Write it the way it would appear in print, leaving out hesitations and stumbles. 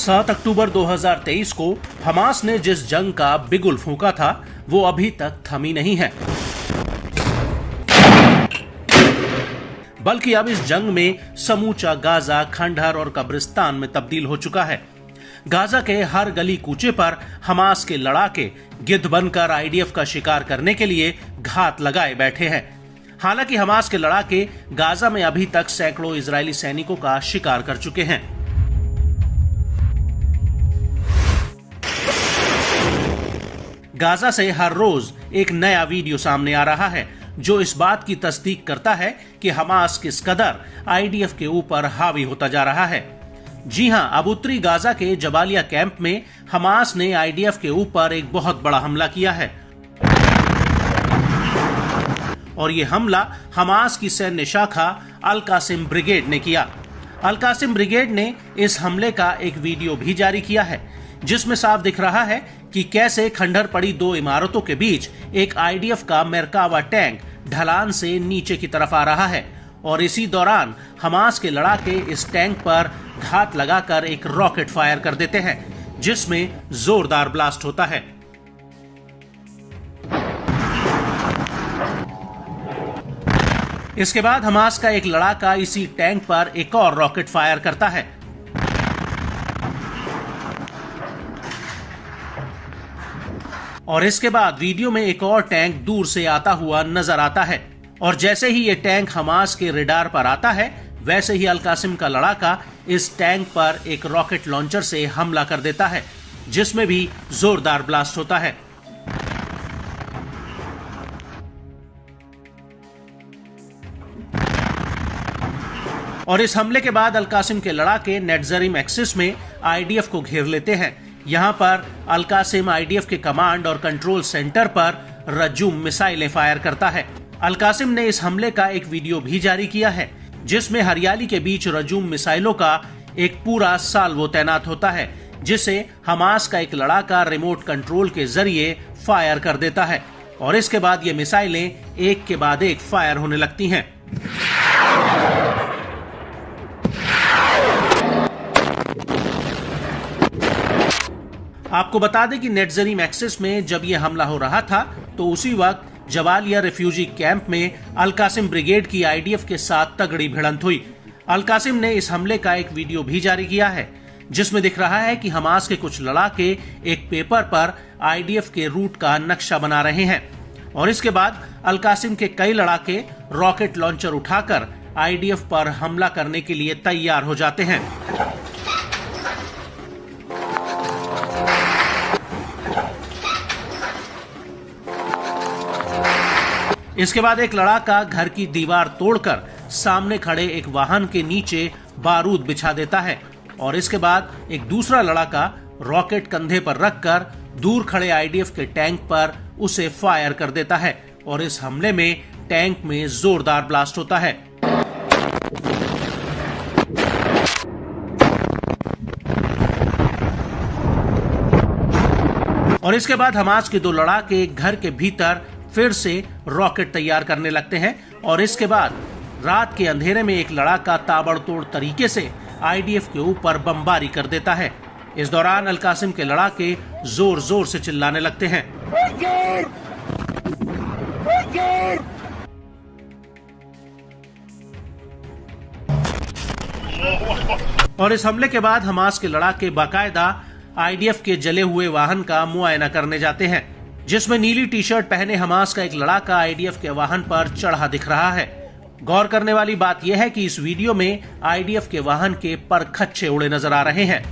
7 अक्टूबर 2023 को हमास ने जिस जंग का बिगुल फूंका था वो अभी तक थमी नहीं है, बल्कि अब इस जंग में समूचा गाजा खंडहर और कब्रिस्तान में तब्दील हो चुका है। गाजा के हर गली कूचे पर हमास के लड़ाके गिद्ध बनकर आईडीएफ का शिकार करने के लिए घात लगाए बैठे हैं। हालांकि हमास के लड़ाके गाजा में अभी तक सैकड़ों इजरायली सैनिकों का शिकार कर चुके हैं। गाजा से हर रोज एक नया वीडियो सामने आ रहा है जो इस बात की तस्दीक करता है कि हमास किस कदर आईडीएफ के ऊपर हावी होता जा रहा है। जी हां, अब उत्तरी गाजा के जबालिया कैंप में हमास ने आईडीएफ के ऊपर एक बहुत बड़ा हमला किया है और यह हमला हमास की सैन्य शाखा अल कासिम ब्रिगेड ने किया। अल कासिम ब्रिगेड ने इस हमले का एक वीडियो भी जारी किया है जिसमें साफ दिख रहा है कि कैसे खंडहर पड़ी दो इमारतों के बीच एक आईडीएफ का मेरकावा टैंक ढलान से नीचे की तरफ आ रहा है और इसी दौरान हमास के लड़ाके इस टैंक पर घात लगाकर एक रॉकेट फायर कर देते हैं जिसमें जोरदार ब्लास्ट होता है। इसके बाद हमास का एक लड़ाका इसी टैंक पर एक और रॉकेट फायर करता है और इसके बाद वीडियो में एक और टैंक दूर से आता हुआ नजर आता है और जैसे ही ये टैंक हमास के रडार पर आता है वैसे ही अल कासिम का लड़ाका इस टैंक पर एक रॉकेट लॉन्चर से हमला कर देता है जिसमें भी जोरदार ब्लास्ट होता है। और इस हमले के बाद अल कासिम के लड़ाके नेटजरीम एक्सिस में आईडीएफ को घेर लेते हैं। यहां पर अल कासिम आईडीएफ के कमांड और कंट्रोल सेंटर पर रज्जुम मिसाइलें फायर करता है। अल कासिम ने इस हमले का एक वीडियो भी जारी किया है जिसमें हरियाली के बीच रज्जुम मिसाइलों का एक पूरा साल्वो तैनात होता है जिसे हमास का एक लड़ाका रिमोट कंट्रोल के जरिए फायर कर देता है और इसके बाद ये मिसाइलें एक के बाद एक फायर होने लगती हैं। आपको बता दें कि नेटजरीम एक्सिस में जब यह हमला हो रहा था तो उसी वक्त जबालिया रिफ्यूजी कैंप में अल कासिम ब्रिगेड की आईडीएफ के साथ तगड़ी भिड़ंत हुई। अल कासिम ने इस हमले का एक वीडियो भी जारी किया है जिसमें दिख रहा है कि हमास के कुछ लड़ाके एक पेपर पर आईडीएफ के रूट का नक्शा बना रहे हैं और इसके बाद अल कासिम के कई लड़ाके रॉकेट लॉन्चर उठाकर आईडीएफ पर हमला करने के लिए तैयार हो जाते हैं। इसके बाद एक लड़ाका घर की दीवार तोड़कर सामने खड़े एक वाहन के नीचे बारूद बिछा देता है और इसके बाद एक दूसरा लड़ाका रॉकेट कंधे पर रखकर दूर खड़े आईडीएफ के टैंक पर उसे फायर कर देता है और इस हमले में टैंक में जोरदार ब्लास्ट होता है। और इसके बाद हमास के दो लड़ाके घर के भीतर फिर से रॉकेट तैयार करने लगते हैं और इसके बाद रात के अंधेरे में एक लड़ाका ताबड़तोड़ तरीके से आईडीएफ के ऊपर बमबारी कर देता है। इस दौरान अल कासिम के लड़ाके जोर जोर से चिल्लाने लगते हैं और इस हमले के बाद हमास के लड़ाके बाकायदा आईडीएफ के जले हुए वाहन का मुआयना करने जाते हैं जिसमें नीली टी शर्ट पहने हमास का एक लड़ाका आईडीएफ के वाहन पर चढ़ा दिख रहा है। गौर करने वाली बात यह है कि इस वीडियो में आईडीएफ के वाहन के परखच्चे उड़े नजर आ रहे हैं।